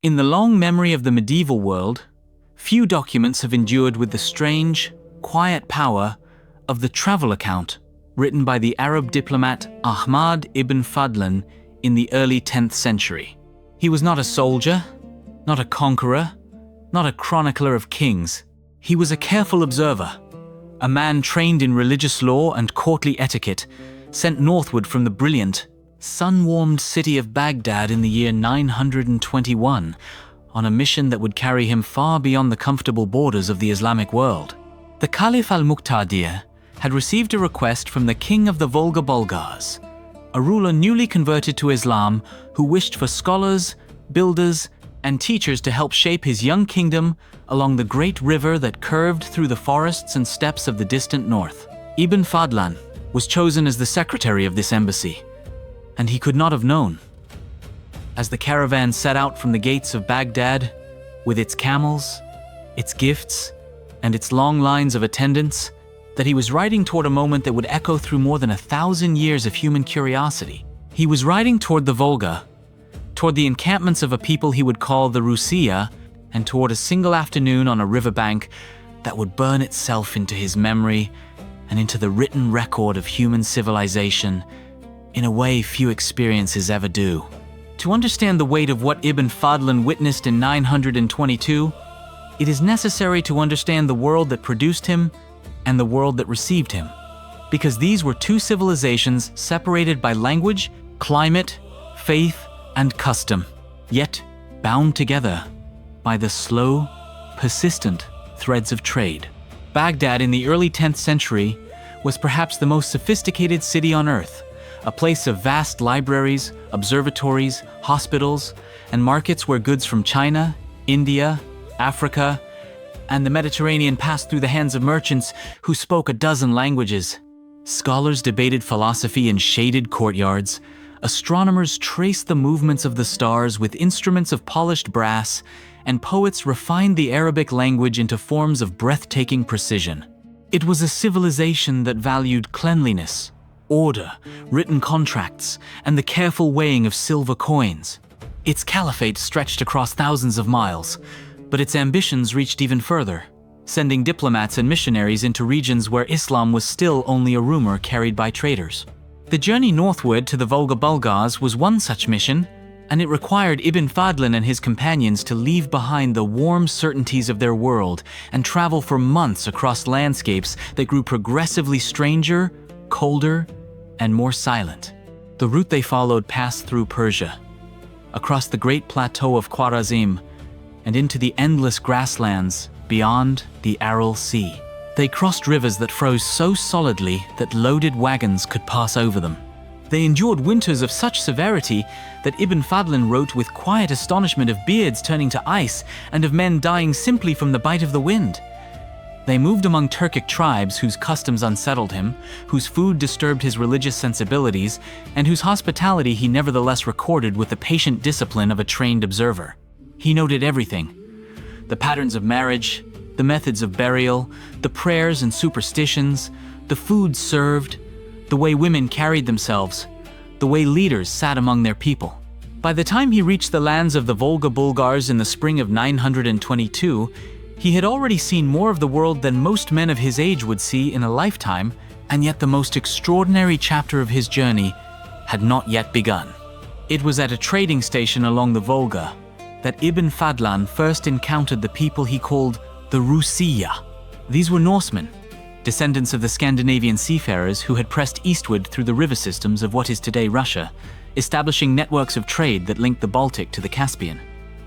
In the long memory of the medieval world, few documents have endured with the strange, quiet power of the travel account written by the Arab diplomat Ahmad ibn Fadlan in the early 10th century. He was not a soldier, not a conqueror, not a chronicler of kings. He was a careful observer, a man trained in religious law and courtly etiquette, sent northward from the brilliant, sun-warmed city of Baghdad in the year 921 on a mission that would carry him far beyond the comfortable borders of the Islamic world. The Caliph al-Muqtadir had received a request from the king of the Volga Bulgars, a ruler newly converted to Islam who wished for scholars, builders, and teachers to help shape his young kingdom along the great river that curved through the forests and steppes of the distant north. Ibn Fadlan was chosen as the secretary of this embassy, and he could not have known, as the caravan set out from the gates of Baghdad, with its camels, its gifts, and its long lines of attendants, that he was riding toward a moment that would echo through more than 1,000 years of human curiosity. He was riding toward the Volga, toward the encampments of a people he would call the Rusiya, and toward a single afternoon on a riverbank that would burn itself into his memory and into the written record of human civilization in a way few experiences ever do. To understand the weight of what Ibn Fadlan witnessed in 922, it is necessary to understand the world that produced him and the world that received him, because these were two civilizations separated by language, climate, faith, and custom, yet bound together by the slow, persistent threads of trade. Baghdad in the early 10th century was perhaps the most sophisticated city on earth, a place of vast libraries, observatories, hospitals, and markets where goods from China, India, Africa, and the Mediterranean passed through the hands of merchants who spoke a dozen languages. Scholars debated philosophy in shaded courtyards. Astronomers traced the movements of the stars with instruments of polished brass, and poets refined the Arabic language into forms of breathtaking precision. It was a civilization that valued cleanliness, order, written contracts, and the careful weighing of silver coins. Its caliphate stretched across thousands of miles, but its ambitions reached even further, sending diplomats and missionaries into regions where Islam was still only a rumor carried by traders. The journey northward to the Volga Bulgars was one such mission, and it required Ibn Fadlan and his companions to leave behind the warm certainties of their world and travel for months across landscapes that grew progressively stranger, colder, and more silent. The route they followed passed through Persia, across the great plateau of Khwarazm, and into the endless grasslands beyond the Aral Sea. They crossed rivers that froze so solidly that loaded wagons could pass over them. They endured winters of such severity that Ibn Fadlan wrote with quiet astonishment of beards turning to ice and of men dying simply from the bite of the wind. They moved among Turkic tribes whose customs unsettled him, whose food disturbed his religious sensibilities, and whose hospitality he nevertheless recorded with the patient discipline of a trained observer. He noted everything: the patterns of marriage, the methods of burial, the prayers and superstitions, the food served, the way women carried themselves, the way leaders sat among their people. By the time he reached the lands of the Volga Bulgars in the spring of 922, he had already seen more of the world than most men of his age would see in a lifetime, and yet the most extraordinary chapter of his journey had not yet begun. It was at a trading station along the Volga that Ibn Fadlan first encountered the people he called the Rusiya. These were Norsemen, descendants of the Scandinavian seafarers who had pressed eastward through the river systems of what is today Russia, establishing networks of trade that linked the Baltic to the Caspian.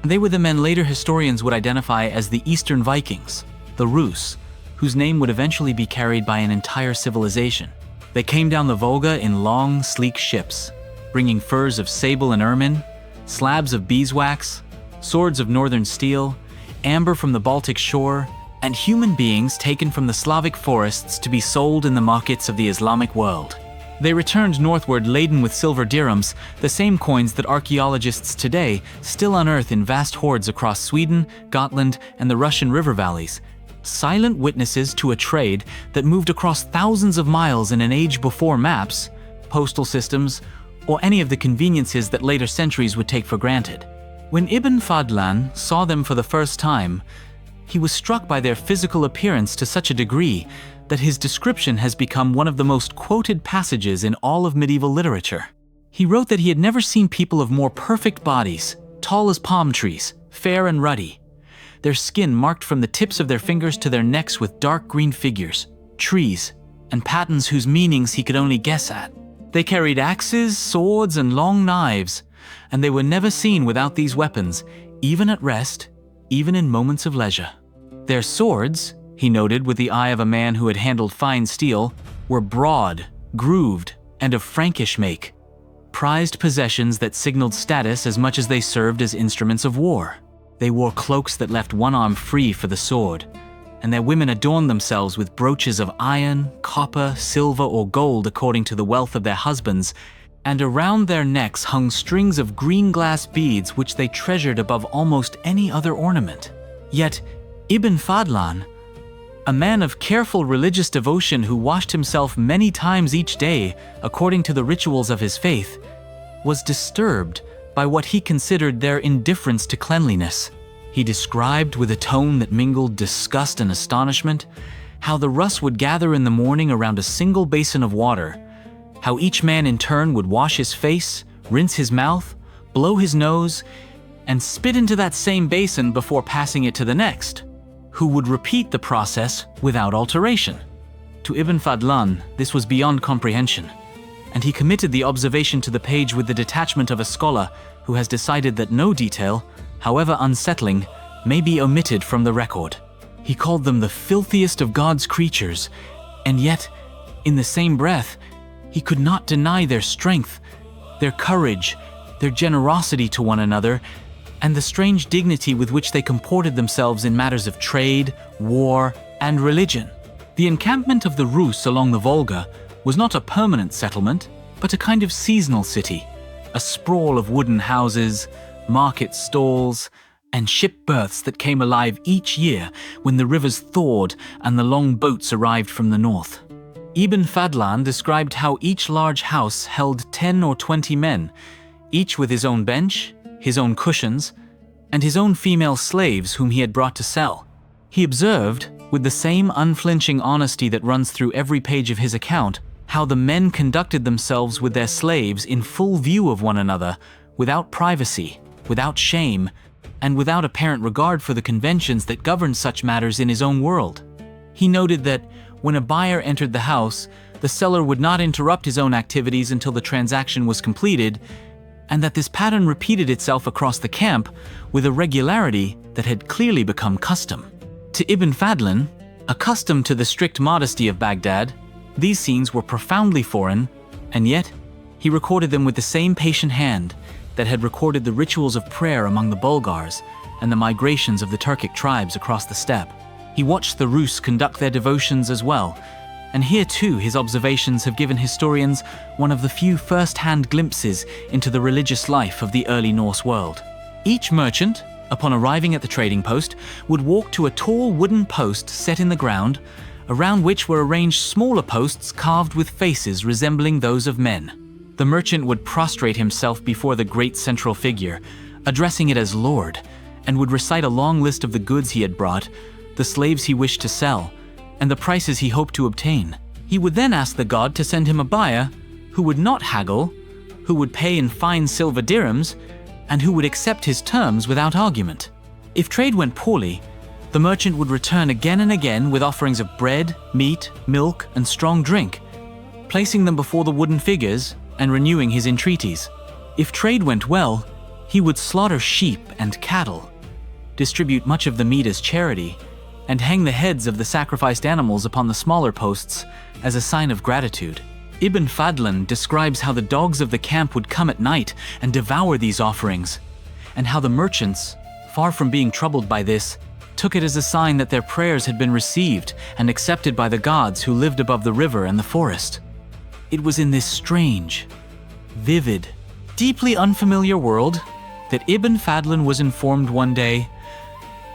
They were the men later historians would identify as the Eastern Vikings, the Rus, whose name would eventually be carried by an entire civilization. They came down the Volga in long, sleek ships, bringing furs of sable and ermine, slabs of beeswax, swords of northern steel, amber from the Baltic shore, and human beings taken from the Slavic forests to be sold in the markets of the Islamic world. They returned northward laden with silver dirhams, the same coins that archaeologists today still unearth in vast hoards across Sweden, Gotland, and the Russian river valleys, silent witnesses to a trade that moved across thousands of miles in an age before maps, postal systems, or any of the conveniences that later centuries would take for granted. When Ibn Fadlan saw them for the first time, he was struck by their physical appearance to such a degree that his description has become one of the most quoted passages in all of medieval literature. He wrote that he had never seen people of more perfect bodies, tall as palm trees, fair and ruddy, their skin marked from the tips of their fingers to their necks with dark green figures, trees, and patterns whose meanings he could only guess at. They carried axes, swords, and long knives, and they were never seen without these weapons, even at rest, even in moments of leisure. Their swords, he noted with the eye of a man who had handled fine steel, were broad, grooved, and of Frankish make, prized possessions that signaled status as much as they served as instruments of war. They wore cloaks that left one arm free for the sword, and their women adorned themselves with brooches of iron, copper, silver, or gold according to the wealth of their husbands, and around their necks hung strings of green glass beads which they treasured above almost any other ornament. Yet Ibn Fadlan, a man of careful religious devotion who washed himself many times each day according to the rituals of his faith, was disturbed by what he considered their indifference to cleanliness. He described with a tone that mingled disgust and astonishment how the Rus would gather in the morning around a single basin of water, how each man in turn would wash his face, rinse his mouth, blow his nose, and spit into that same basin before passing it to the next, who would repeat the process without alteration. To Ibn Fadlan, this was beyond comprehension, and he committed the observation to the page with the detachment of a scholar who has decided that no detail, however unsettling, may be omitted from the record. He called them the filthiest of God's creatures, and yet, in the same breath, he could not deny their strength, their courage, their generosity to one another, and the strange dignity with which they comported themselves in matters of trade, war, and religion. The encampment of the Rus along the Volga was not a permanent settlement, but a kind of seasonal city, a sprawl of wooden houses, market stalls, and ship berths that came alive each year when the rivers thawed and the long boats arrived from the north. Ibn Fadlan described how each large house held 10 or 20 men, each with his own bench, his own cushions, and his own female slaves whom he had brought to sell. He observed, with the same unflinching honesty that runs through every page of his account, how the men conducted themselves with their slaves in full view of one another, without privacy, without shame, and without apparent regard for the conventions that governed such matters in his own world. He noted that when a buyer entered the house, the seller would not interrupt his own activities until the transaction was completed, and that this pattern repeated itself across the camp with a regularity that had clearly become custom. To Ibn Fadlan, accustomed to the strict modesty of Baghdad, these scenes were profoundly foreign, and yet he recorded them with the same patient hand that had recorded the rituals of prayer among the Bulgars and the migrations of the Turkic tribes across the steppe. He watched the Rus conduct their devotions as well, and here too his observations have given historians one of the few first-hand glimpses into the religious life of the early Norse world. Each merchant, upon arriving at the trading post, would walk to a tall wooden post set in the ground, around which were arranged smaller posts carved with faces resembling those of men. The merchant would prostrate himself before the great central figure, addressing it as Lord, and would recite a long list of the goods he had brought, the slaves he wished to sell, and the prices he hoped to obtain. He would then ask the god to send him a buyer who would not haggle, who would pay in fine silver dirhams, and who would accept his terms without argument. If trade went poorly, the merchant would return again and again with offerings of bread, meat, milk, and strong drink, placing them before the wooden figures and renewing his entreaties. If trade went well, he would slaughter sheep and cattle, distribute much of the meat as charity, and hang the heads of the sacrificed animals upon the smaller posts as a sign of gratitude. Ibn Fadlan describes how the dogs of the camp would come at night and devour these offerings, and how the merchants, far from being troubled by this, took it as a sign that their prayers had been received and accepted by the gods who lived above the river and the forest. It was in this strange, vivid, deeply unfamiliar world that Ibn Fadlan was informed one day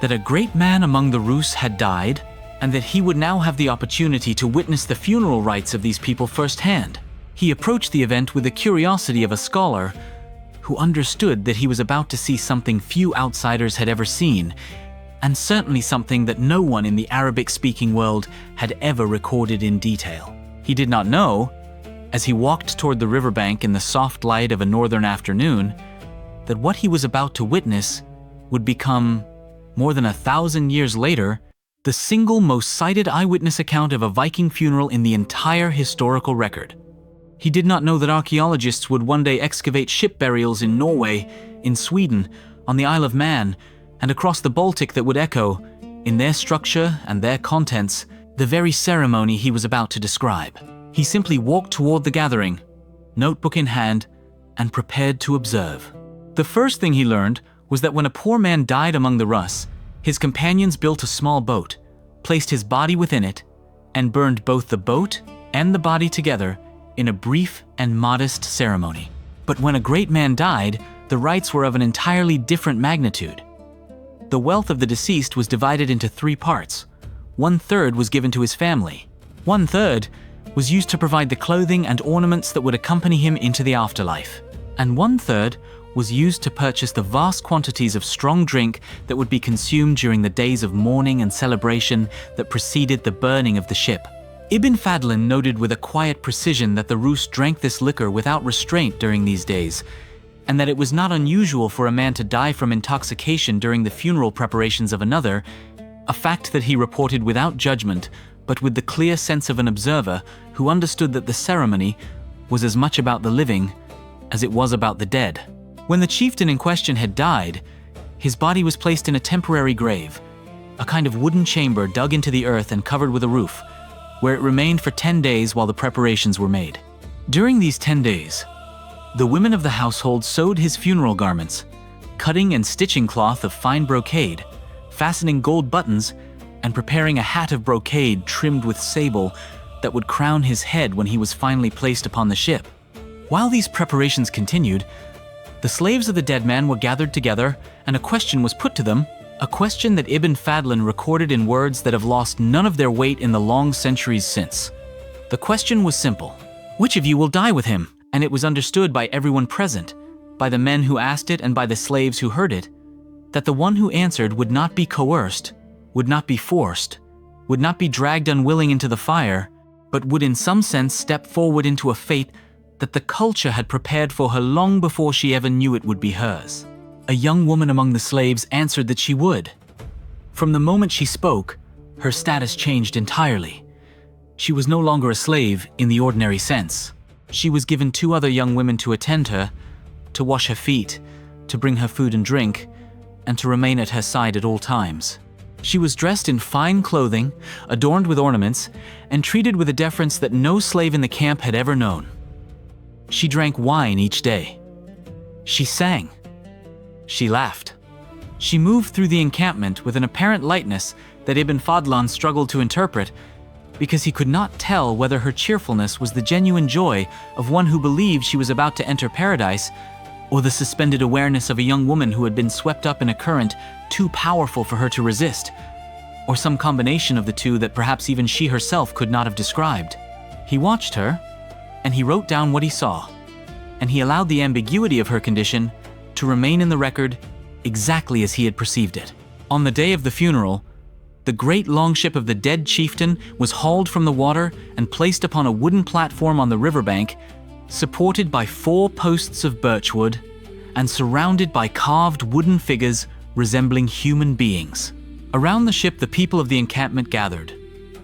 that a great man among the Rus had died, and that he would now have the opportunity to witness the funeral rites of these people firsthand. He approached the event with the curiosity of a scholar who who understood that he was about to see something few outsiders had ever seen, and certainly something that no one in the Arabic-speaking world had ever recorded in detail. He did not know, as he walked toward the riverbank in the soft light of a northern afternoon, that what he was about to witness would become, more than 1,000 years later, the single most cited eyewitness account of a Viking funeral in the entire historical record. He did not know that archaeologists would one day excavate ship burials in Norway, in Sweden, on the Isle of Man, and across the Baltic that would echo, in their structure and their contents, the very ceremony he was about to describe. He simply walked toward the gathering, notebook in hand, and prepared to observe. The first thing he learned was that when a poor man died among the Rus, his companions built a small boat, placed his body within it, and burned both the boat and the body together in a brief and modest ceremony. But when a great man died, the rites were of an entirely different magnitude. The wealth of the deceased was divided into 3 parts. 1/3 was given to his family. 1/3 was used to provide the clothing and ornaments that would accompany him into the afterlife. And 1/3 was used to purchase the vast quantities of strong drink that would be consumed during the days of mourning and celebration that preceded the burning of the ship. Ibn Fadlan noted with a quiet precision that the Rus drank this liquor without restraint during these days, and that it was not unusual for a man to die from intoxication during the funeral preparations of another, a fact that he reported without judgment, but with the clear sense of an observer who understood that the ceremony was as much about the living as it was about the dead. When the chieftain in question had died, his body was placed in a temporary grave, a kind of wooden chamber dug into the earth and covered with a roof, where it remained for 10 days while the preparations were made. During these 10 days, the women of the household sewed his funeral garments, cutting and stitching cloth of fine brocade, fastening gold buttons, and preparing a hat of brocade trimmed with sable that would crown his head when he was finally placed upon the ship. While these preparations continued, the slaves of the dead man were gathered together, and a question was put to them, a question that Ibn Fadlan recorded in words that have lost none of their weight in the long centuries since. The question was simple: which of you will die with him? And it was understood by everyone present, by the men who asked it and by the slaves who heard it, that the one who answered would not be coerced, would not be forced, would not be dragged unwilling into the fire, but would in some sense step forward into a fate that the culture had prepared for her long before she ever knew it would be hers. A young woman among the slaves answered that she would. From the moment she spoke, her status changed entirely. She was no longer a slave in the ordinary sense. She was given 2 other young women to attend her, to wash her feet, to bring her food and drink, and to remain at her side at all times. She was dressed in fine clothing, adorned with ornaments, and treated with a deference that no slave in the camp had ever known. She drank wine each day. She sang. She laughed. She moved through the encampment with an apparent lightness that Ibn Fadlan struggled to interpret, because he could not tell whether her cheerfulness was the genuine joy of one who believed she was about to enter paradise, or the suspended awareness of a young woman who had been swept up in a current too powerful for her to resist, or some combination of the two that perhaps even she herself could not have described. He watched her, and he wrote down what he saw, and he allowed the ambiguity of her condition to remain in the record exactly as he had perceived it. On the day of the funeral, the great longship of the dead chieftain was hauled from the water and placed upon a wooden platform on the riverbank, supported by 4 posts of birchwood and surrounded by carved wooden figures resembling human beings. Around the ship, the people of the encampment gathered.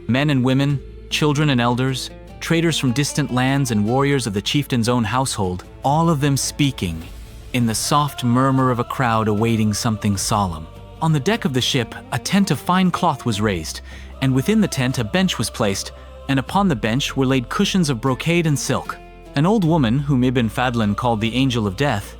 Men and women, children and elders, traders from distant lands and warriors of the chieftain's own household, all of them speaking in the soft murmur of a crowd awaiting something solemn. On the deck of the ship, a tent of fine cloth was raised, and within the tent a bench was placed, and upon the bench were laid cushions of brocade and silk. An old woman, whom Ibn Fadlan called the Angel of Death,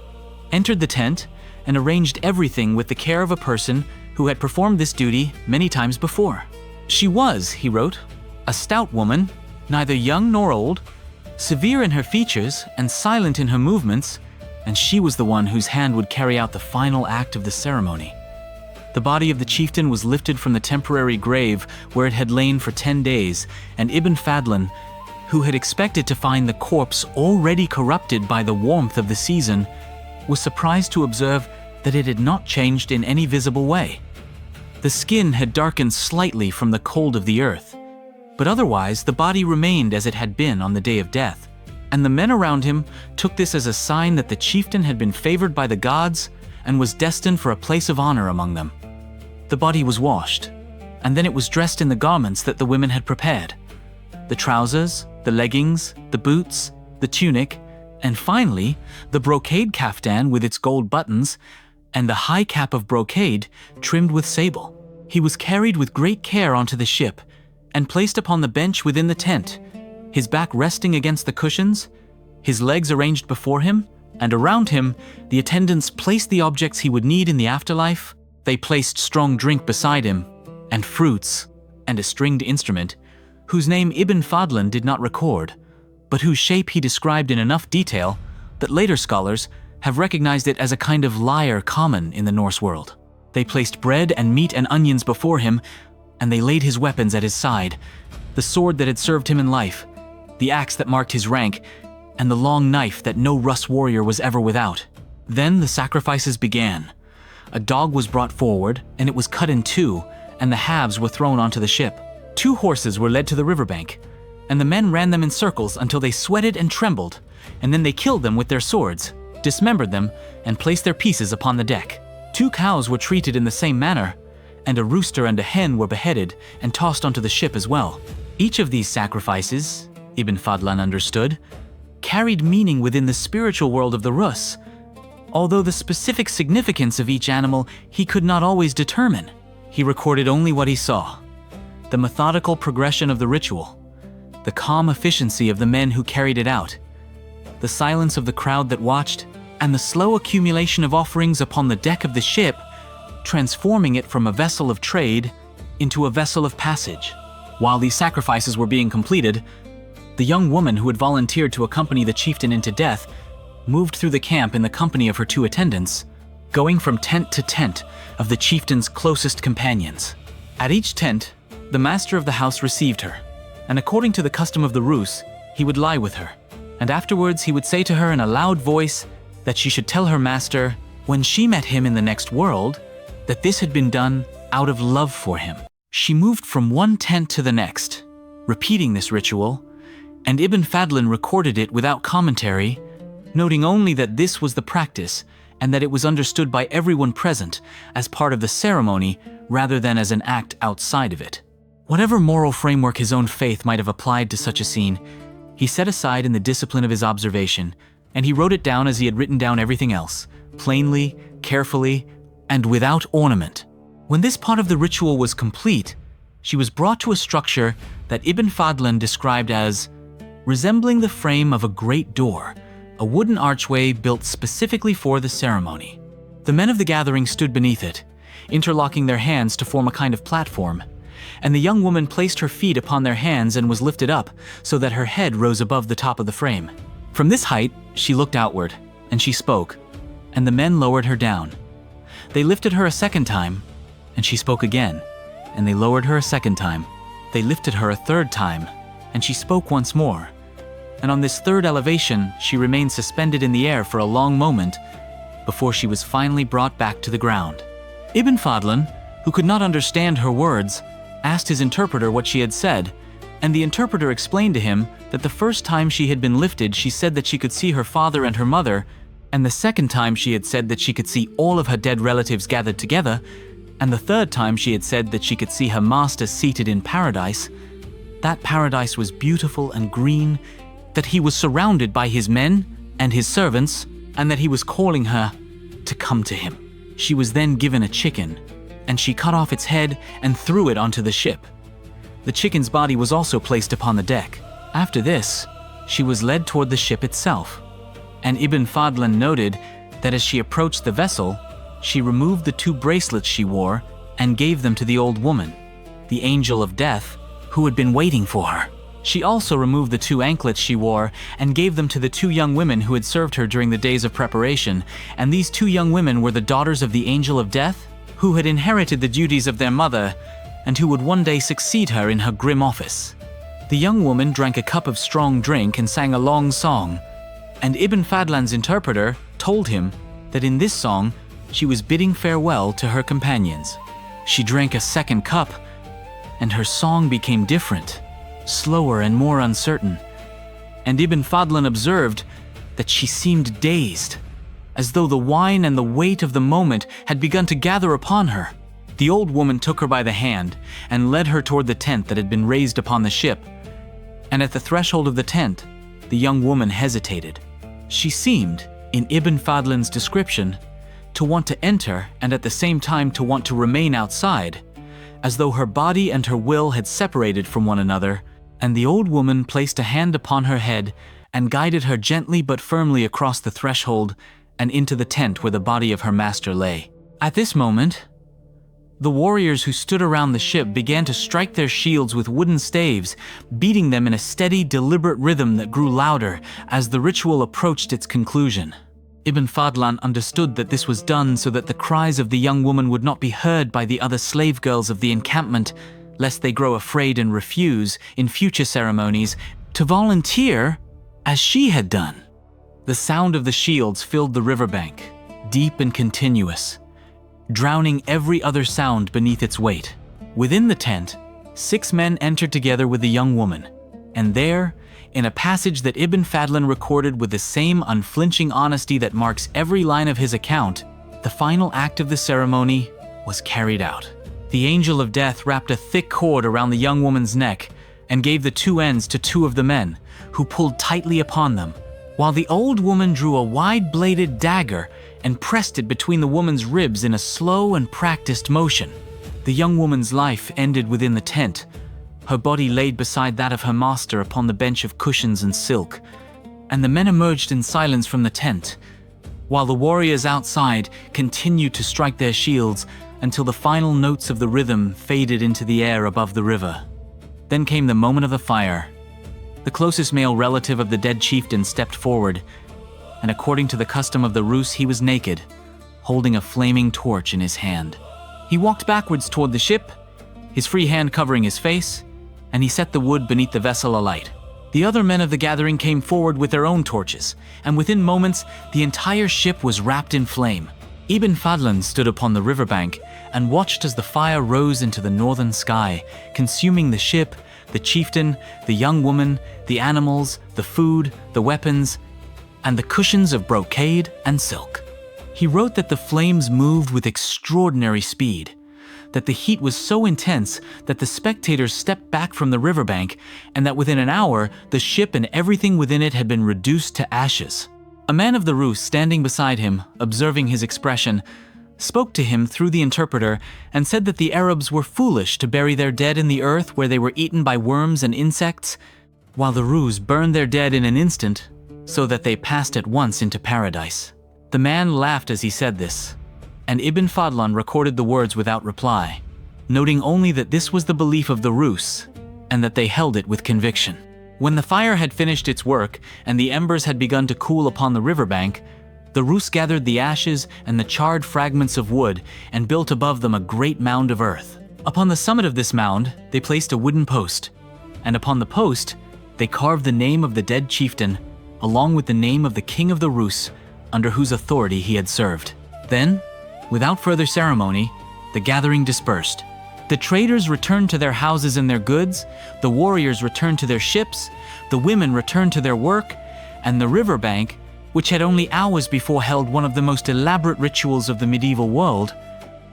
entered the tent and arranged everything with the care of a person who had performed this duty many times before. She was, he wrote, a stout woman, neither young nor old, severe in her features and silent in her movements, and she was the one whose hand would carry out the final act of the ceremony. The body of the chieftain was lifted from the temporary grave where it had lain for 10 days, and Ibn Fadlan, who had expected to find the corpse already corrupted by the warmth of the season, was surprised to observe that it had not changed in any visible way. The skin had darkened slightly from the cold of the earth, but otherwise the body remained as it had been on the day of death. And the men around him took this as a sign that the chieftain had been favored by the gods and was destined for a place of honor among them. The body was washed, and then it was dressed in the garments that the women had prepared. The trousers, the leggings, the boots, the tunic, and finally, the brocade kaftan with its gold buttons and the high cap of brocade trimmed with sable. He was carried with great care onto the ship and placed upon the bench within the tent, his back resting against the cushions, his legs arranged before him, and around him, the attendants placed the objects he would need in the afterlife. They placed strong drink beside him, and fruits, and a stringed instrument, whose name Ibn Fadlan did not record, but whose shape he described in enough detail that later scholars have recognized it as a kind of lyre common in the Norse world. They placed bread and meat and onions before him, and they laid his weapons at his side, the sword that had served him in life, the axe that marked his rank, and the long knife that no Rus warrior was ever without. Then the sacrifices began. A dog was brought forward, and it was cut in two, and the halves were thrown onto the ship. 2 horses were led to the riverbank, and the men ran them in circles until they sweated and trembled, and then they killed them with their swords, dismembered them, and placed their pieces upon the deck. 2 cows were treated in the same manner, and a rooster and a hen were beheaded and tossed onto the ship as well. Each of these sacrifices, Ibn Fadlan understood, carried meaning within the spiritual world of the Rus, although the specific significance of each animal he could not always determine. He recorded only what he saw: the methodical progression of the ritual, the calm efficiency of the men who carried it out, the silence of the crowd that watched, and the slow accumulation of offerings upon the deck of the ship, transforming it from a vessel of trade into a vessel of passage. While these sacrifices were being completed, the young woman who had volunteered to accompany the chieftain into death moved through the camp in the company of her 2 attendants, going from tent to tent of the chieftain's closest companions. At each tent, the master of the house received her, and according to the custom of the Rus, he would lie with her, and afterwards he would say to her in a loud voice that she should tell her master, when she met him in the next world, that this had been done out of love for him. She moved from one tent to the next, repeating this ritual, and Ibn Fadlan recorded it without commentary, noting only that this was the practice and that it was understood by everyone present as part of the ceremony rather than as an act outside of it. Whatever moral framework his own faith might have applied to such a scene, he set aside in the discipline of his observation, and he wrote it down as he had written down everything else, plainly, carefully, and without ornament. When this part of the ritual was complete, she was brought to a structure that Ibn Fadlan described as resembling the frame of a great door, a wooden archway built specifically for the ceremony. The men of the gathering stood beneath it, interlocking their hands to form a kind of platform, and the young woman placed her feet upon their hands and was lifted up so that her head rose above the top of the frame. From this height, she looked outward, and she spoke, and the men lowered her down. They lifted her a second time, and she spoke again, and they lowered her a second time. They lifted her a third time, and she spoke once more. And on this third elevation, she remained suspended in the air for a long moment before she was finally brought back to the ground. Ibn Fadlan, who could not understand her words, asked his interpreter what she had said, and the interpreter explained to him that the first time she had been lifted, she said that she could see her father and her mother, and the second time she had said that she could see all of her dead relatives gathered together, and the third time she had said that she could see her master seated in paradise. That paradise was beautiful and green, that he was surrounded by his men and his servants, and that he was calling her to come to him. She was then given a chicken, and she cut off its head and threw it onto the ship. The chicken's body was also placed upon the deck. After this, she was led toward the ship itself, and Ibn Fadlan noted that as she approached the vessel, she removed the 2 bracelets she wore and gave them to the old woman, the angel of death, who had been waiting for her. She also removed the 2 anklets she wore and gave them to the 2 young women who had served her during the days of preparation, and these 2 young women were the daughters of the angel of death, who had inherited the duties of their mother and who would one day succeed her in her grim office. The young woman drank a cup of strong drink and sang a long song, and Ibn Fadlan's interpreter told him that in this song, she was bidding farewell to her companions. She drank a second cup, and her song became different, slower and more uncertain. And Ibn Fadlan observed that she seemed dazed, as though the wine and the weight of the moment had begun to gather upon her. The old woman took her by the hand and led her toward the tent that had been raised upon the ship. And at the threshold of the tent, the young woman hesitated. She seemed, in Ibn Fadlan's description, to want to enter and at the same time to want to remain outside, as though her body and her will had separated from one another, and the old woman placed a hand upon her head and guided her gently but firmly across the threshold and into the tent where the body of her master lay. At this moment, the warriors who stood around the ship began to strike their shields with wooden staves, beating them in a steady, deliberate rhythm that grew louder as the ritual approached its conclusion. Ibn Fadlan understood that this was done so that the cries of the young woman would not be heard by the other slave girls of the encampment, lest they grow afraid and refuse, in future ceremonies, to volunteer as she had done. The sound of the shields filled the riverbank, deep and continuous, drowning every other sound beneath its weight. Within the tent, 6 men entered together with the young woman, and there, in a passage that Ibn Fadlan recorded with the same unflinching honesty that marks every line of his account, the final act of the ceremony was carried out. The angel of death wrapped a thick cord around the young woman's neck and gave the 2 ends to 2 of the men, who pulled tightly upon them, while the old woman drew a wide-bladed dagger and pressed it between the woman's ribs in a slow and practiced motion. The young woman's life ended within the tent, her body laid beside that of her master upon the bench of cushions and silk, and the men emerged in silence from the tent, while the warriors outside continued to strike their shields until the final notes of the rhythm faded into the air above the river. Then came the moment of the fire. The closest male relative of the dead chieftain stepped forward, and according to the custom of the Rus, he was naked, holding a flaming torch in his hand. He walked backwards toward the ship, his free hand covering his face, and he set the wood beneath the vessel alight. The other men of the gathering came forward with their own torches, and within moments, the entire ship was wrapped in flame. Ibn Fadlan stood upon the riverbank and watched as the fire rose into the northern sky, consuming the ship, the chieftain, the young woman, the animals, the food, the weapons, and the cushions of brocade and silk. He wrote that the flames moved with extraordinary speed, that the heat was so intense that the spectators stepped back from the riverbank, and that within an hour, the ship and everything within it had been reduced to ashes. A man of the Rus standing beside him, observing his expression, spoke to him through the interpreter and said that the Arabs were foolish to bury their dead in the earth where they were eaten by worms and insects, while the Rus burned their dead in an instant so that they passed at once into paradise. The man laughed as he said this, and Ibn Fadlan recorded the words without reply, noting only that this was the belief of the Rus and that they held it with conviction. When the fire had finished its work and the embers had begun to cool upon the riverbank, the Rus gathered the ashes and the charred fragments of wood and built above them a great mound of earth. Upon the summit of this mound, they placed a wooden post, and upon the post, they carved the name of the dead chieftain, along with the name of the king of the Rus, under whose authority he had served. Then, without further ceremony, the gathering dispersed. The traders returned to their houses and their goods, the warriors returned to their ships, the women returned to their work, and the riverbank, which had only hours before held one of the most elaborate rituals of the medieval world,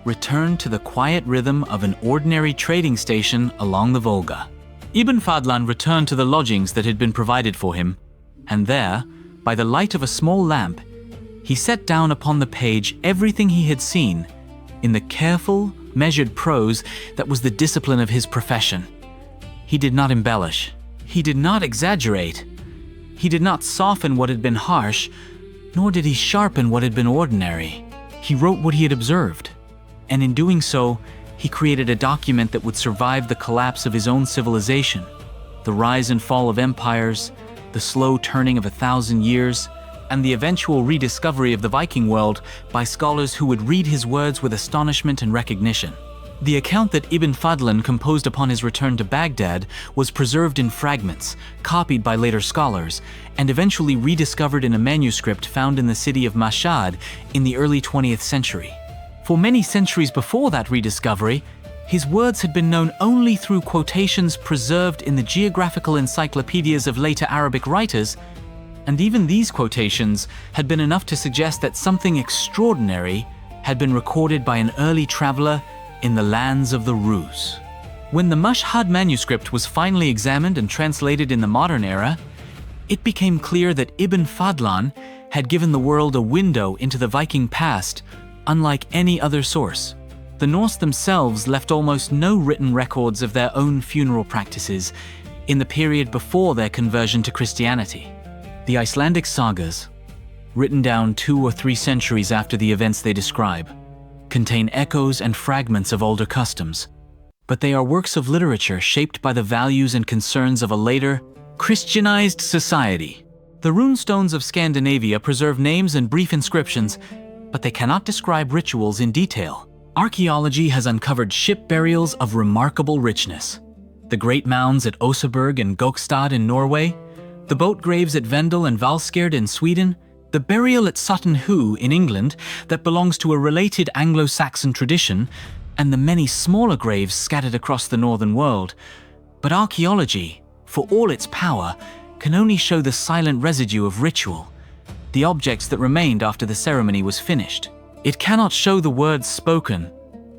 returned to the quiet rhythm of an ordinary trading station along the Volga. Ibn Fadlan returned to the lodgings that had been provided for him, and there, by the light of a small lamp, he set down upon the page everything he had seen in the careful, measured prose that was the discipline of his profession. He did not embellish. He did not exaggerate. He did not soften what had been harsh, nor did he sharpen what had been ordinary. He wrote what he had observed, and in doing so, he created a document that would survive the collapse of his own civilization, the rise and fall of empires, the slow turning of 1,000 years, and the eventual rediscovery of the Viking world by scholars who would read his words with astonishment and recognition. The account that Ibn Fadlan composed upon his return to Baghdad was preserved in fragments, copied by later scholars, and eventually rediscovered in a manuscript found in the city of Mashhad in the early 20th century. For many centuries before that rediscovery, his words had been known only through quotations preserved in the geographical encyclopedias of later Arabic writers, and even these quotations had been enough to suggest that something extraordinary had been recorded by an early traveler in the lands of the Rus. When the Mashhad manuscript was finally examined and translated in the modern era, it became clear that Ibn Fadlan had given the world a window into the Viking past unlike any other source. The Norse themselves left almost no written records of their own funeral practices in the period before their conversion to Christianity. The Icelandic sagas, written down 2 or 3 centuries after the events they describe, contain echoes and fragments of older customs, but they are works of literature shaped by the values and concerns of a later, Christianized society. The runestones of Scandinavia preserve names and brief inscriptions, but they cannot describe rituals in detail. Archaeology has uncovered ship burials of remarkable richness. The great mounds at Oseberg and Gokstad in Norway, the boat graves at Vendel and Valskerd in Sweden, the burial at Sutton Hoo in England that belongs to a related Anglo-Saxon tradition, and the many smaller graves scattered across the northern world. But archaeology, for all its power, can only show the silent residue of ritual, the objects that remained after the ceremony was finished. It cannot show the words spoken,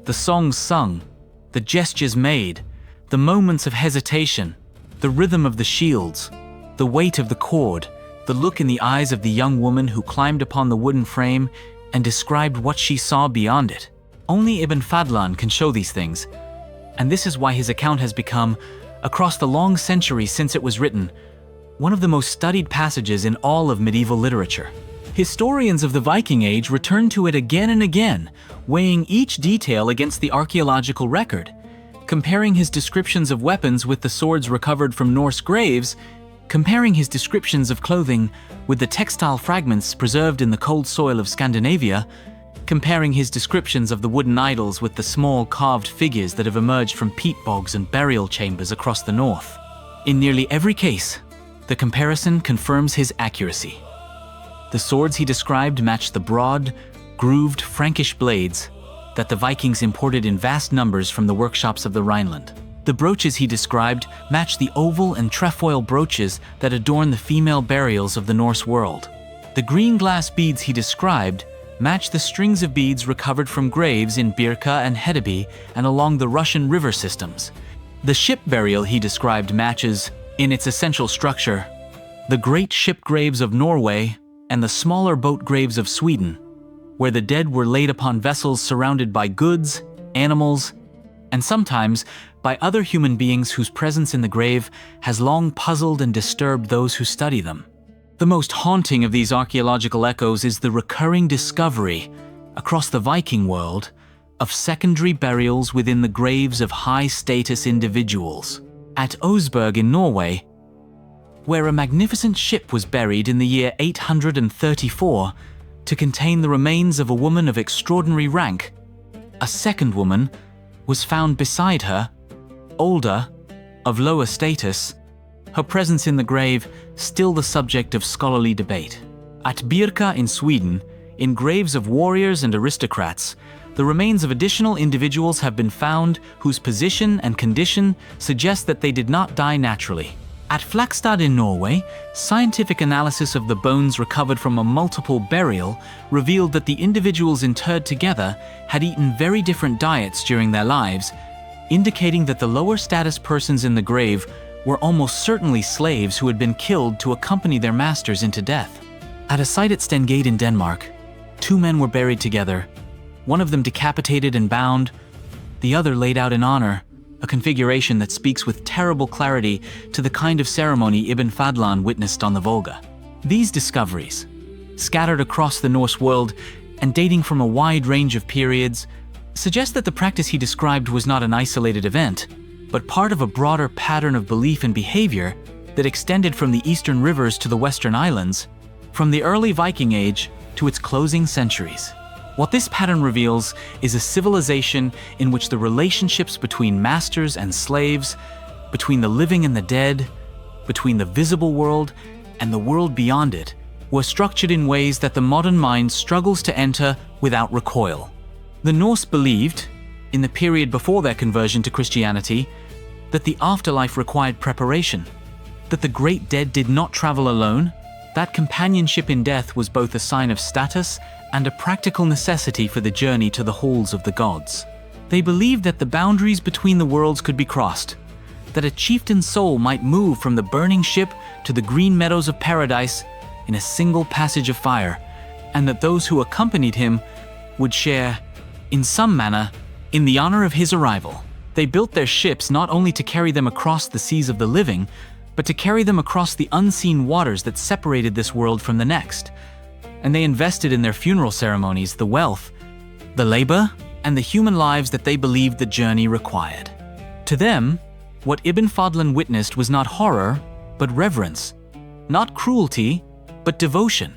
the songs sung, the gestures made, the moments of hesitation, the rhythm of the shields, the weight of the cord, the look in the eyes of the young woman who climbed upon the wooden frame and described what she saw beyond it. Only Ibn Fadlan can show these things, and this is why his account has become, across the long centuries since it was written, one of the most studied passages in all of medieval literature. Historians of the Viking Age return to it again and again, weighing each detail against the archaeological record, comparing his descriptions of weapons with the swords recovered from Norse graves, comparing his descriptions of clothing with the textile fragments preserved in the cold soil of Scandinavia, comparing his descriptions of the wooden idols with the small carved figures that have emerged from peat bogs and burial chambers across the north. In nearly every case, the comparison confirms his accuracy. The swords he described match the broad, grooved Frankish blades that the Vikings imported in vast numbers from the workshops of the Rhineland. The brooches he described match the oval and trefoil brooches that adorn the female burials of the Norse world. The green glass beads he described match the strings of beads recovered from graves in Birka and Hedeby and along the Russian river systems. The ship burial he described matches, in its essential structure, the great ship graves of Norway and the smaller boat graves of Sweden, where the dead were laid upon vessels surrounded by goods, animals, and sometimes by other human beings whose presence in the grave has long puzzled and disturbed those who study them. The most haunting of these archaeological echoes is the recurring discovery, across the Viking world, of secondary burials within the graves of high-status individuals. At Oseberg in Norway, where a magnificent ship was buried in the year 834 to contain the remains of a woman of extraordinary rank, a second woman was found beside her, older, of lower status, her presence in the grave still the subject of scholarly debate. At Birka in Sweden, in graves of warriors and aristocrats, the remains of additional individuals have been found whose position and condition suggest that they did not die naturally. At Flakstad in Norway, scientific analysis of the bones recovered from a multiple burial revealed that the individuals interred together had eaten very different diets during their lives, indicating that the lower status persons in the grave were almost certainly slaves who had been killed to accompany their masters into death. At a site at Stengate in Denmark, 2 men were buried together, one of them decapitated and bound, the other laid out in honor, a configuration that speaks with terrible clarity to the kind of ceremony Ibn Fadlan witnessed on the Volga. These discoveries, scattered across the Norse world and dating from a wide range of periods, suggest that the practice he described was not an isolated event, but part of a broader pattern of belief and behavior that extended from the eastern rivers to the western islands, from the early Viking Age to its closing centuries. What this pattern reveals is a civilization in which the relationships between masters and slaves, between the living and the dead, between the visible world and the world beyond it, were structured in ways that the modern mind struggles to enter without recoil. The Norse believed, in the period before their conversion to Christianity, that the afterlife required preparation, that the great dead did not travel alone, that companionship in death was both a sign of status and a practical necessity for the journey to the halls of the gods. They believed that the boundaries between the worlds could be crossed, that a chieftain's soul might move from the burning ship to the green meadows of paradise in a single passage of fire, and that those who accompanied him would share, in some manner, in the honor of his arrival. They built their ships not only to carry them across the seas of the living, but to carry them across the unseen waters that separated this world from the next. And they invested in their funeral ceremonies the wealth, the labor, and the human lives that they believed the journey required. To them, what Ibn Fadlan witnessed was not horror, but reverence, not cruelty, but devotion,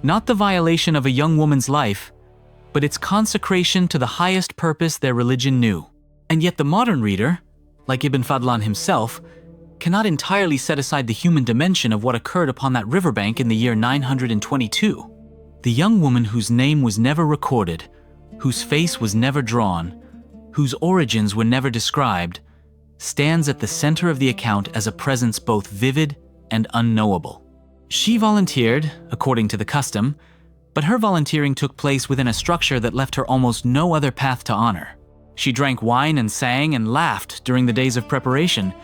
not the violation of a young woman's life, but its consecration to the highest purpose their religion knew. And yet the modern reader, like Ibn Fadlan himself, cannot entirely set aside the human dimension of what occurred upon that riverbank in the year 922. The young woman whose name was never recorded, whose face was never drawn, whose origins were never described, stands at the center of the account as a presence both vivid and unknowable. She volunteered, according to the custom, but her volunteering took place within a structure that left her almost no other path to honor. She drank wine and sang and laughed during the days of preparation,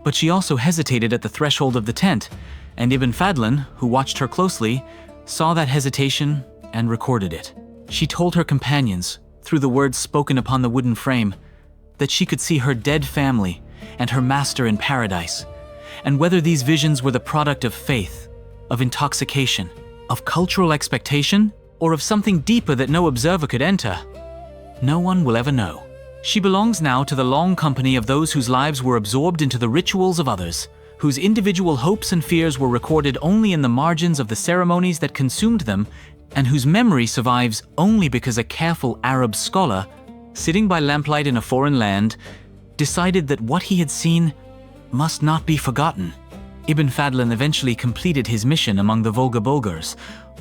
but she also hesitated at the threshold of the tent, and Ibn Fadlan, who watched her closely, saw that hesitation and recorded it. She told her companions, through the words spoken upon the wooden frame, that she could see her dead family and her master in paradise, and whether these visions were the product of faith, of intoxication, of cultural expectation, or of something deeper that no observer could enter, no one will ever know. She belongs now to the long company of those whose lives were absorbed into the rituals of others, whose individual hopes and fears were recorded only in the margins of the ceremonies that consumed them, and whose memory survives only because a careful Arab scholar, sitting by lamplight in a foreign land, decided that what he had seen must not be forgotten. Ibn Fadlan eventually completed his mission among the Volga Bulgars,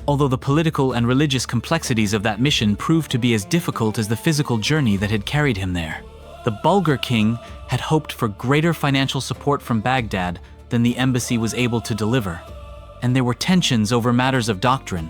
although the political and religious complexities of that mission proved to be as difficult as the physical journey that had carried him there. The Bulgar king had hoped for greater financial support from Baghdad than the embassy was able to deliver, and there were tensions over matters of doctrine,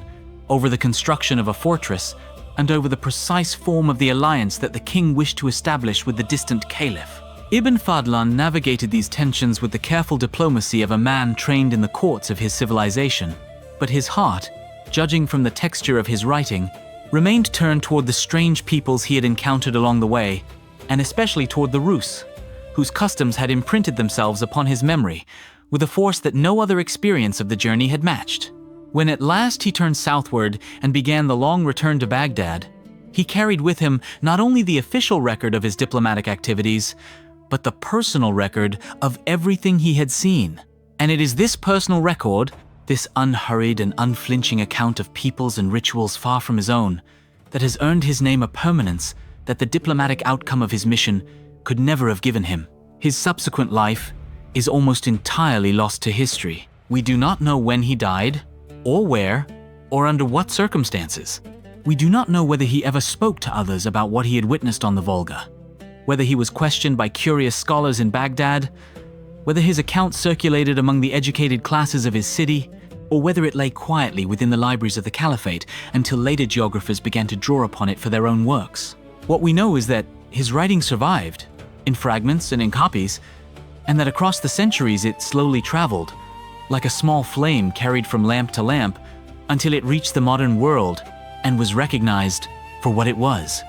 over the construction of a fortress, and over the precise form of the alliance that the king wished to establish with the distant caliph. Ibn Fadlan navigated these tensions with the careful diplomacy of a man trained in the courts of his civilization, but his heart, judging from the texture of his writing, remained turned toward the strange peoples he had encountered along the way, and especially toward the Rus, whose customs had imprinted themselves upon his memory with a force that no other experience of the journey had matched. When at last he turned southward and began the long return to Baghdad, he carried with him not only the official record of his diplomatic activities, but the personal record of everything he had seen. And it is this personal record, this unhurried and unflinching account of peoples and rituals far from his own, that has earned his name a permanence that the diplomatic outcome of his mission could never have given him. His subsequent life is almost entirely lost to history. We do not know when he died, or where, or under what circumstances. We do not know whether he ever spoke to others about what he had witnessed on the Volga, whether he was questioned by curious scholars in Baghdad, whether his account circulated among the educated classes of his city, or whether it lay quietly within the libraries of the caliphate until later geographers began to draw upon it for their own works. What we know is that his writing survived, in fragments and in copies, and that across the centuries it slowly traveled, like a small flame carried from lamp to lamp, until it reached the modern world and was recognized for what it was.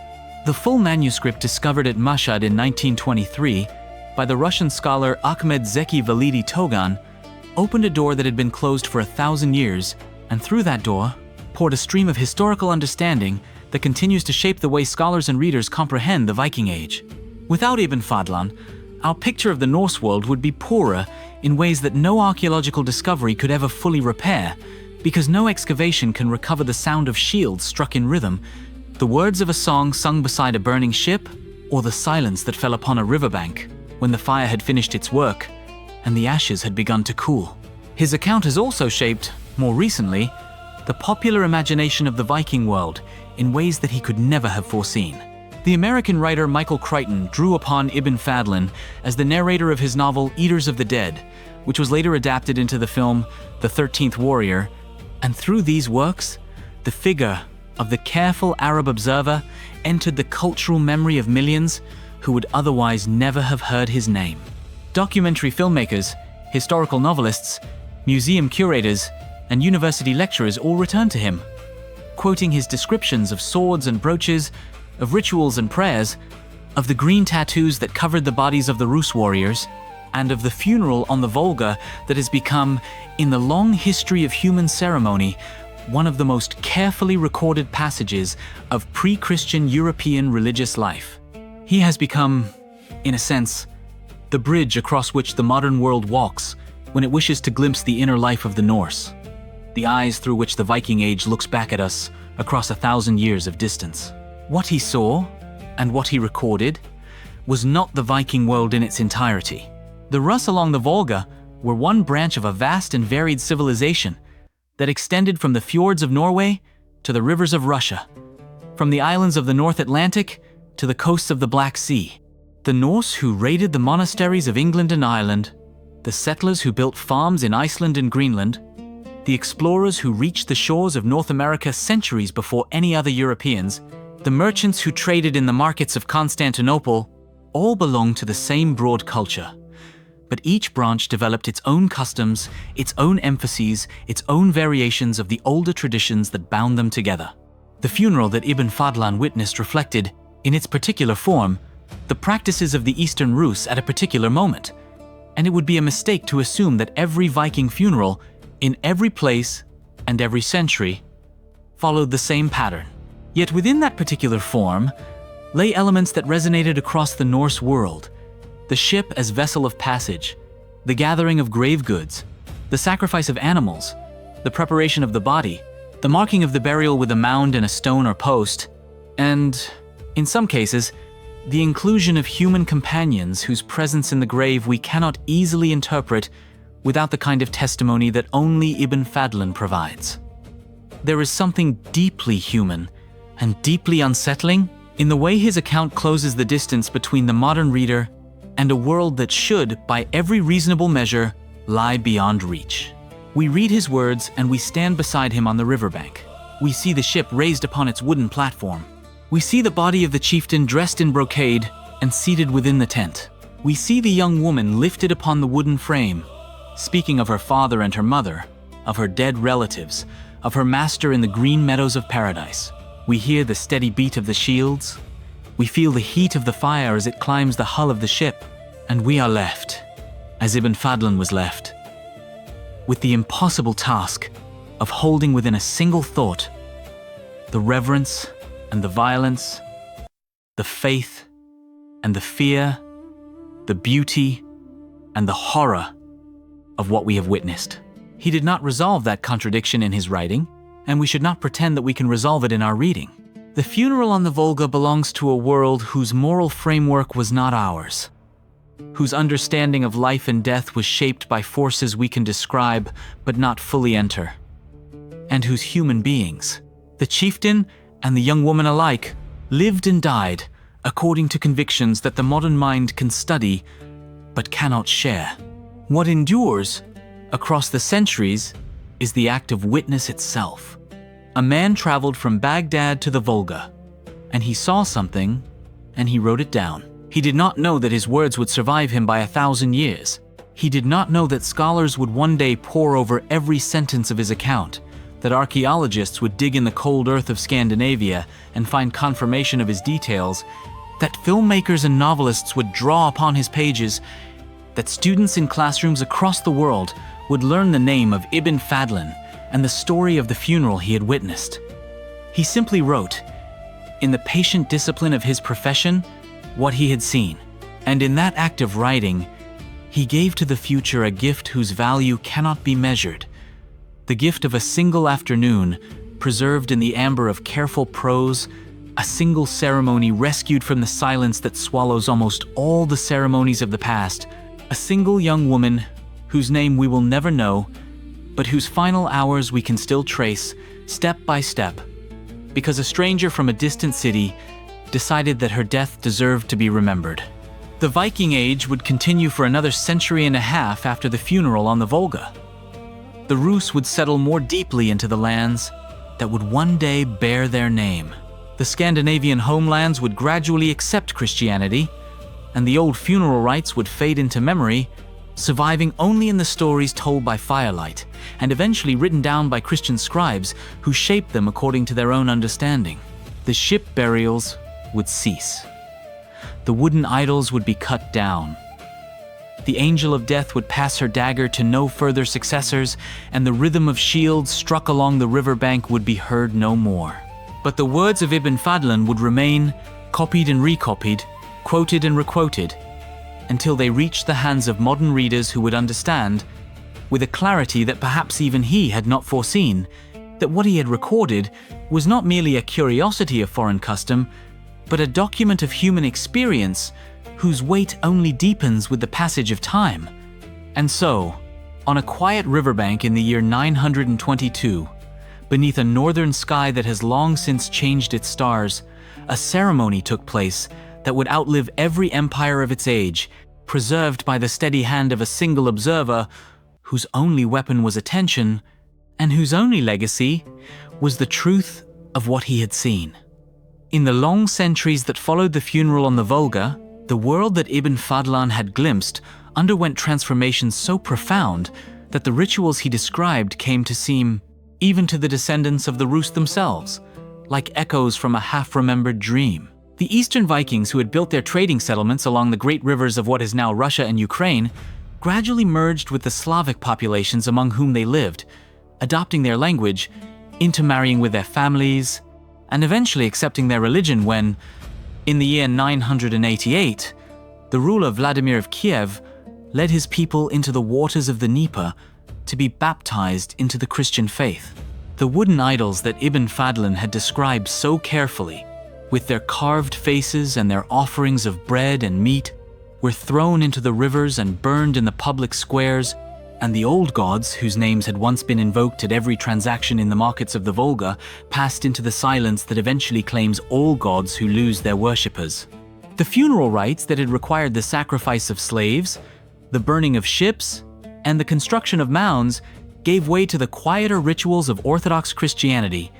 The full manuscript discovered at Mashhad in 1923 by the Russian scholar Ahmed Zeki Validi Togan opened a door that had been closed for 1,000 years, and through that door poured a stream of historical understanding that continues to shape the way scholars and readers comprehend the Viking Age. Without Ibn Fadlan, our picture of the Norse world would be poorer in ways that no archaeological discovery could ever fully repair, because no excavation can recover the sound of shields struck in rhythm, The words of a song sung beside a burning ship, or the silence that fell upon a riverbank when the fire had finished its work and the ashes had begun to cool. His account has also shaped, more recently, the popular imagination of the Viking world in ways that he could never have foreseen. The American writer Michael Crichton drew upon Ibn Fadlan as the narrator of his novel Eaters of the Dead, which was later adapted into the film The 13th Warrior, and through these works, the figure of the careful Arab observer entered the cultural memory of millions who would otherwise never have heard his name. Documentary filmmakers, historical novelists, museum curators, and university lecturers all returned to him, quoting his descriptions of swords and brooches, of rituals and prayers, of the green tattoos that covered the bodies of the Rus warriors, and of the funeral on the Volga that has become, in the long history of human ceremony, one of the most carefully recorded passages of pre-Christian European religious life. He has become, in a sense, the bridge across which the modern world walks when it wishes to glimpse the inner life of the Norse, the eyes through which the Viking Age looks back at us across 1,000 years of distance. What he saw, and what he recorded, was not the Viking world in its entirety. The Rus along the Volga were one branch of a vast and varied civilization that extended from the fjords of Norway to the rivers of Russia, from the islands of the North Atlantic to the coasts of the Black Sea. The Norse who raided the monasteries of England and Ireland, the settlers who built farms in Iceland and Greenland, the explorers who reached the shores of North America centuries before any other Europeans, the merchants who traded in the markets of Constantinople, all belong to the same broad culture. But each branch developed its own customs, its own emphases, its own variations of the older traditions that bound them together. The funeral that Ibn Fadlan witnessed reflected, in its particular form, the practices of the Eastern Rus at a particular moment, and it would be a mistake to assume that every Viking funeral, in every place and every century, followed the same pattern. Yet within that particular form lay elements that resonated across the Norse world: the ship as vessel of passage, the gathering of grave goods, the sacrifice of animals, the preparation of the body, the marking of the burial with a mound and a stone or post, and, in some cases, the inclusion of human companions whose presence in the grave we cannot easily interpret without the kind of testimony that only Ibn Fadlan provides. There is something deeply human and deeply unsettling in the way his account closes the distance between the modern reader and a world that should, by every reasonable measure, lie beyond reach. We read his words and we stand beside him on the riverbank. We see the ship raised upon its wooden platform. We see the body of the chieftain dressed in brocade and seated within the tent. We see the young woman lifted upon the wooden frame, speaking of her father and her mother, of her dead relatives, of her master in the green meadows of paradise. We hear the steady beat of the shields. We feel the heat of the fire as it climbs the hull of the ship, and we are left, as Ibn Fadlan was left, with the impossible task of holding within a single thought the reverence and the violence, the faith and the fear, the beauty and the horror of what we have witnessed. He did not resolve that contradiction in his writing, and we should not pretend that we can resolve it in our reading. The funeral on the Volga belongs to a world whose moral framework was not ours, whose understanding of life and death was shaped by forces we can describe but not fully enter, and whose human beings, the chieftain and the young woman alike, lived and died according to convictions that the modern mind can study but cannot share. What endures across the centuries is the act of witness itself. A man traveled from Baghdad to the Volga, and he saw something, and he wrote it down. He did not know that his words would survive him by 1,000 years. He did not know that scholars would one day pore over every sentence of his account, that archaeologists would dig in the cold earth of Scandinavia and find confirmation of his details, that filmmakers and novelists would draw upon his pages, that students in classrooms across the world would learn the name of Ibn Fadlan and the story of the funeral he had witnessed. He simply wrote, in the patient discipline of his profession, what he had seen, and in that act of writing, he gave to the future a gift whose value cannot be measured, the gift of a single afternoon preserved in the amber of careful prose A single ceremony rescued from the silence that swallows almost all the ceremonies of the past. A single young woman whose name we will never know, but whose final hours we can still trace, step by step, because a stranger from a distant city decided that her death deserved to be remembered. The Viking Age would continue for another century and a half after the funeral on the Volga. The Rus would settle more deeply into the lands that would one day bear their name. The Scandinavian homelands would gradually accept Christianity, and the old funeral rites would fade into memory, surviving only in the stories told by firelight, and eventually written down by Christian scribes who shaped them according to their own understanding. The ship burials would cease. The wooden idols would be cut down. The angel of death would pass her dagger to no further successors, and the rhythm of shields struck along the riverbank would be heard no more. But the words of Ibn Fadlan would remain, copied and recopied, quoted and requoted, until they reached the hands of modern readers who would understand, with a clarity that perhaps even he had not foreseen, that what he had recorded was not merely a curiosity of foreign custom, but a document of human experience whose weight only deepens with the passage of time. And so, on a quiet riverbank in the year 922, beneath a northern sky that has long since changed its stars, a ceremony took place that would outlive every empire of its age, preserved by the steady hand of a single observer whose only weapon was attention, and whose only legacy was the truth of what he had seen. In the long centuries that followed the funeral on the Volga, the world that Ibn Fadlan had glimpsed underwent transformations so profound that the rituals he described came to seem, even to the descendants of the Rus themselves, like echoes from a half-remembered dream. The Eastern Vikings, who had built their trading settlements along the great rivers of what is now Russia and Ukraine, gradually merged with the Slavic populations among whom they lived, adopting their language, intermarrying with their families, and eventually accepting their religion when, in the year 988, the ruler Vladimir of Kiev led his people into the waters of the Dnieper to be baptized into the Christian faith. The wooden idols that Ibn Fadlan had described so carefully, with their carved faces and their offerings of bread and meat, were thrown into the rivers and burned in the public squares, and the old gods, whose names had once been invoked at every transaction in the markets of the Volga, passed into the silence that eventually claims all gods who lose their worshippers. The funeral rites that had required the sacrifice of slaves, the burning of ships, and the construction of mounds gave way to the quieter rituals of Orthodox Christianity,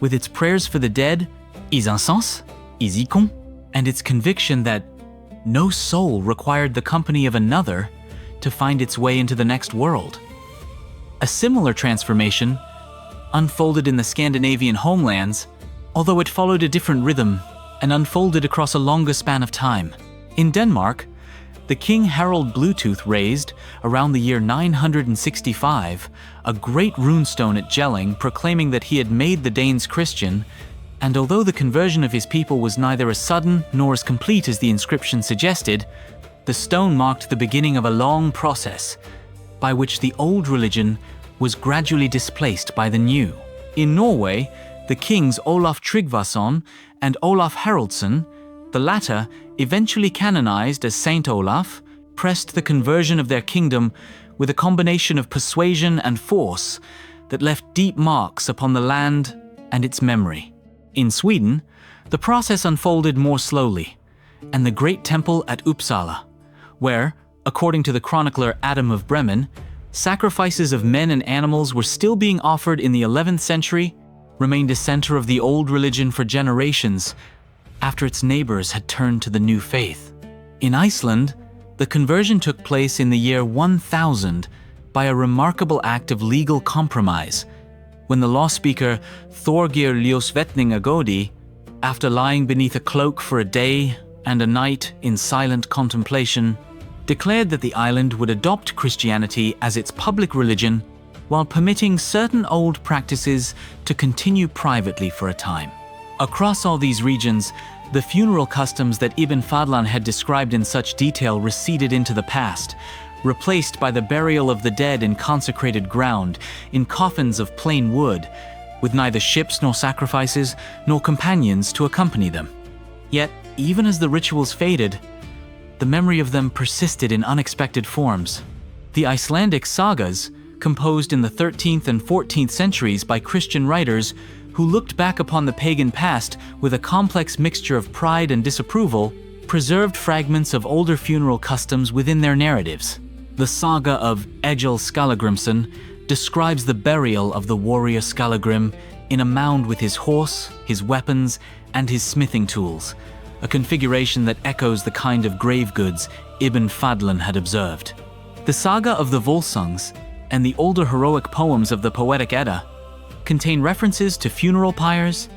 with its prayers for the dead, les encens, les icônes, and its conviction that no soul required the company of another to find its way into the next world. A similar transformation unfolded in the Scandinavian homelands, although it followed a different rhythm and unfolded across a longer span of time. In Denmark, the King Harald Bluetooth raised, around the year 965, a great runestone at Jelling proclaiming that he had made the Danes Christian, and although the conversion of his people was neither as sudden nor as complete as the inscription suggested, the stone marked the beginning of a long process by which the old religion was gradually displaced by the new. In Norway, the kings Olaf Tryggvason and Olaf Haraldsson, the latter eventually canonized as Saint Olaf, pressed the conversion of their kingdom with a combination of persuasion and force that left deep marks upon the land and its memory. In Sweden, the process unfolded more slowly, and the great temple at Uppsala, where, according to the chronicler Adam of Bremen, sacrifices of men and animals were still being offered in the 11th century, remained a center of the old religion for generations after its neighbors had turned to the new faith. In Iceland, the conversion took place in the year 1000 by a remarkable act of legal compromise, when the law speaker Þorgeir Ljósvetningagoði, after lying beneath a cloak for a day and a night in silent contemplation, declared that the island would adopt Christianity as its public religion while permitting certain old practices to continue privately for a time. Across all these regions, the funeral customs that Ibn Fadlan had described in such detail receded into the past, replaced by the burial of the dead in consecrated ground, in coffins of plain wood, with neither ships nor sacrifices nor companions to accompany them. Yet, even as the rituals faded, the memory of them persisted in unexpected forms. The Icelandic sagas, composed in the 13th and 14th centuries by Christian writers who looked back upon the pagan past with a complex mixture of pride and disapproval, preserved fragments of older funeral customs within their narratives. The saga of Egil Skallagrimsson describes the burial of the warrior Skallagrim in a mound with his horse, his weapons, and his smithing tools, a configuration that echoes the kind of grave goods Ibn Fadlan had observed. The saga of the Volsungs and the older heroic poems of the Poetic Edda contain references to funeral pyres,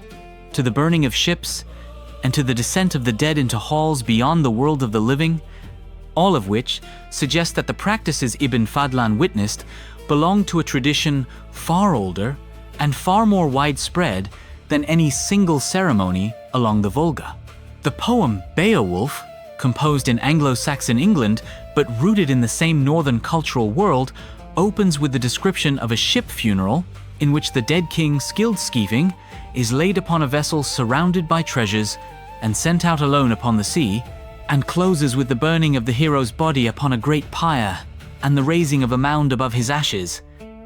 to the burning of ships, and to the descent of the dead into halls beyond the world of the living, all of which suggest that the practices Ibn Fadlan witnessed belonged to a tradition far older and far more widespread than any single ceremony along the Volga. The poem Beowulf, composed in Anglo-Saxon England but rooted in the same northern cultural world, opens with the description of a ship funeral in which the dead king Skildskifing is laid upon a vessel surrounded by treasures and sent out alone upon the sea, and closes with the burning of the hero's body upon a great pyre and the raising of a mound above his ashes.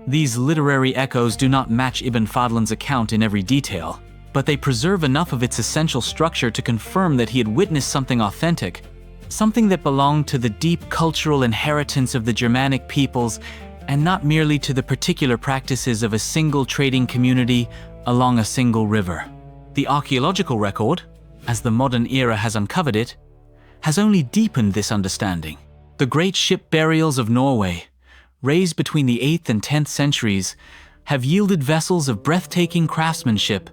These literary echoes do not match Ibn Fadlan's account in every detail, but they preserve enough of its essential structure to confirm that he had witnessed something authentic, something that belonged to the deep cultural inheritance of the Germanic peoples and not merely to the particular practices of a single trading community along a single river. The archaeological record, as the modern era has uncovered it, has only deepened this understanding. The great ship burials of Norway, raised between the 8th and 10th centuries, have yielded vessels of breathtaking craftsmanship,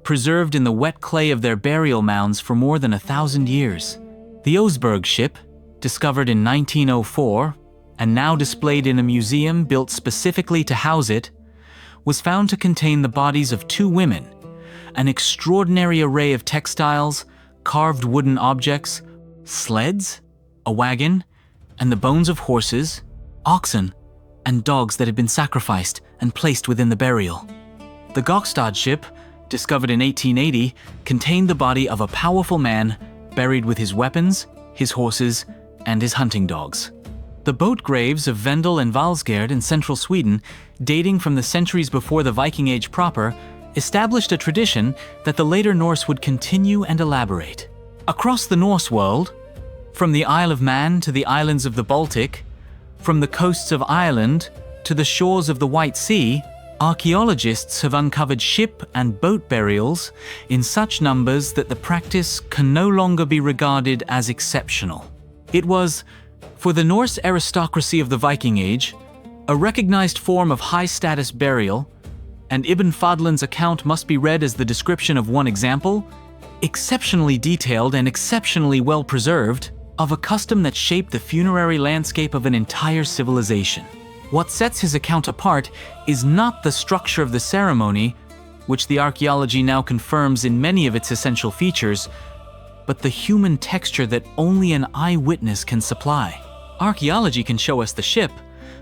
preserved in the wet clay of their burial mounds for more than 1,000 years. The Oseberg ship, discovered in 1904 and now displayed in a museum built specifically to house it, was found to contain the bodies of 2 women, an extraordinary array of textiles, carved wooden objects, sleds, a wagon, and the bones of horses, oxen, and dogs that had been sacrificed and placed within the burial. The Gokstad ship, discovered in 1880, contained the body of a powerful man buried with his weapons, his horses, and his hunting dogs. The boat graves of Vendel and Valsgärd in central Sweden, dating from the centuries before the Viking Age proper, established a tradition that the later Norse would continue and elaborate. Across the Norse world, from the Isle of Man to the islands of the Baltic, from the coasts of Ireland to the shores of the White Sea, archaeologists have uncovered ship and boat burials in such numbers that the practice can no longer be regarded as exceptional. It was, for the Norse aristocracy of the Viking Age, a recognized form of high-status burial, and Ibn Fadlan's account must be read as the description of one example, exceptionally detailed and exceptionally well-preserved, of a custom that shaped the funerary landscape of an entire civilization. What sets his account apart is not the structure of the ceremony, which the archaeology now confirms in many of its essential features, but the human texture that only an eyewitness can supply. Archaeology can show us the ship,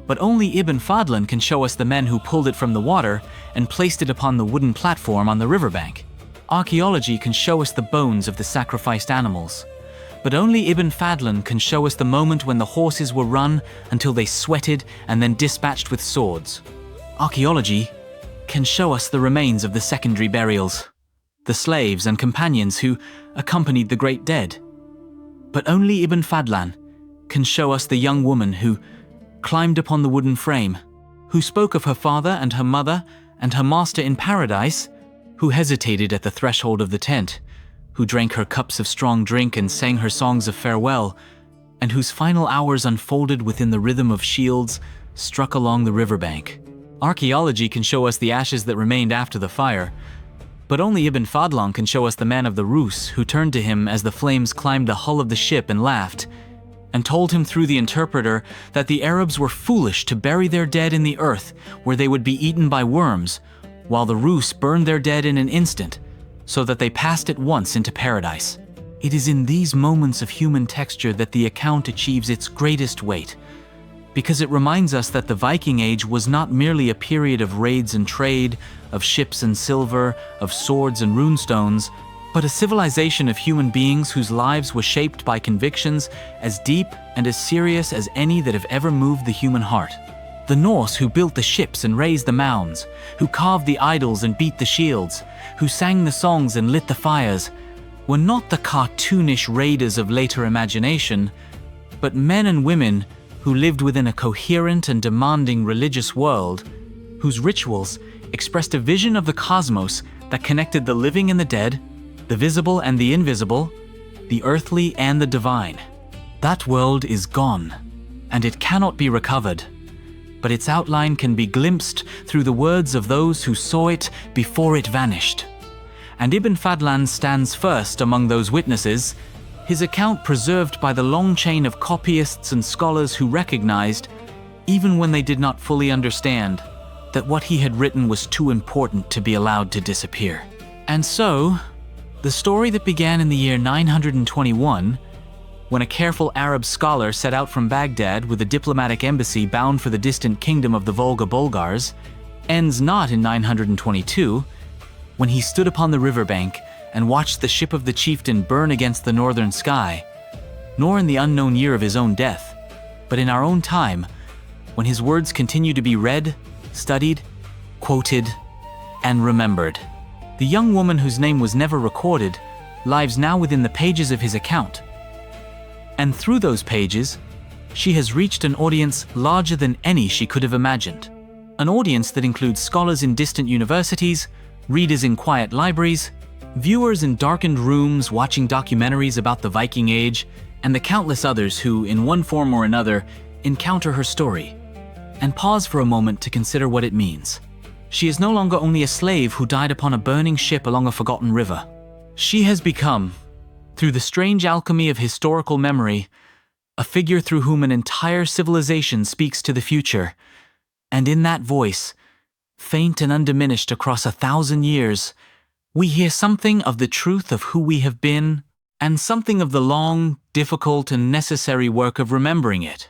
but only Ibn Fadlan can show us the men who pulled it from the water and placed it upon the wooden platform on the riverbank. Archaeology can show us the bones of the sacrificed animals, but only Ibn Fadlan can show us the moment when the horses were run until they sweated and then dispatched with swords. Archaeology can show us the remains of the secondary burials, the slaves and companions who accompanied the great dead. But only Ibn Fadlan can show us the young woman who climbed upon the wooden frame, who spoke of her father and her mother and her master in paradise, who hesitated at the threshold of the tent, who drank her cups of strong drink and sang her songs of farewell, and whose final hours unfolded within the rhythm of shields struck along the riverbank. Archaeology can show us the ashes that remained after the fire, but only Ibn Fadlan can show us the man of the Rus who turned to him as the flames climbed the hull of the ship and laughed, and told him through the interpreter that the Arabs were foolish to bury their dead in the earth where they would be eaten by worms, while the Rus burned their dead in an instant, so that they passed at once into paradise. It is in these moments of human texture that the account achieves its greatest weight, because it reminds us that the Viking Age was not merely a period of raids and trade, of ships and silver, of swords and runestones, but a civilization of human beings whose lives were shaped by convictions as deep and as serious as any that have ever moved the human heart. The Norse who built the ships and raised the mounds, who carved the idols and beat the shields, who sang the songs and lit the fires, were not the cartoonish raiders of later imagination, but men and women who lived within a coherent and demanding religious world, whose rituals expressed a vision of the cosmos that connected the living and the dead, the visible and the invisible, the earthly and the divine. That world is gone, and it cannot be recovered, but its outline can be glimpsed through the words of those who saw it before it vanished. And Ibn Fadlan stands first among those witnesses, his account preserved by the long chain of copyists and scholars who recognized, even when they did not fully understand, that what he had written was too important to be allowed to disappear. And so, the story that began in the year 921, when a careful Arab scholar set out from Baghdad with a diplomatic embassy bound for the distant kingdom of the Volga Bulgars, ends not in 922, when he stood upon the riverbank and watched the ship of the chieftain burn against the northern sky, nor in the unknown year of his own death, but in our own time, when his words continue to be read, studied, quoted, and remembered. The young woman whose name was never recorded lives now within the pages of his account. And through those pages, she has reached an audience larger than any she could have imagined. An audience that includes scholars in distant universities, readers in quiet libraries, viewers in darkened rooms watching documentaries about the Viking Age, and the countless others who, in one form or another, encounter her story and pause for a moment to consider what it means. She is no longer only a slave who died upon a burning ship along a forgotten river. She has become, through the strange alchemy of historical memory, a figure through whom an entire civilization speaks to the future, and in that voice, faint and undiminished across 1,000 years, we hear something of the truth of who we have been, and something of the long, difficult, and necessary work of remembering it.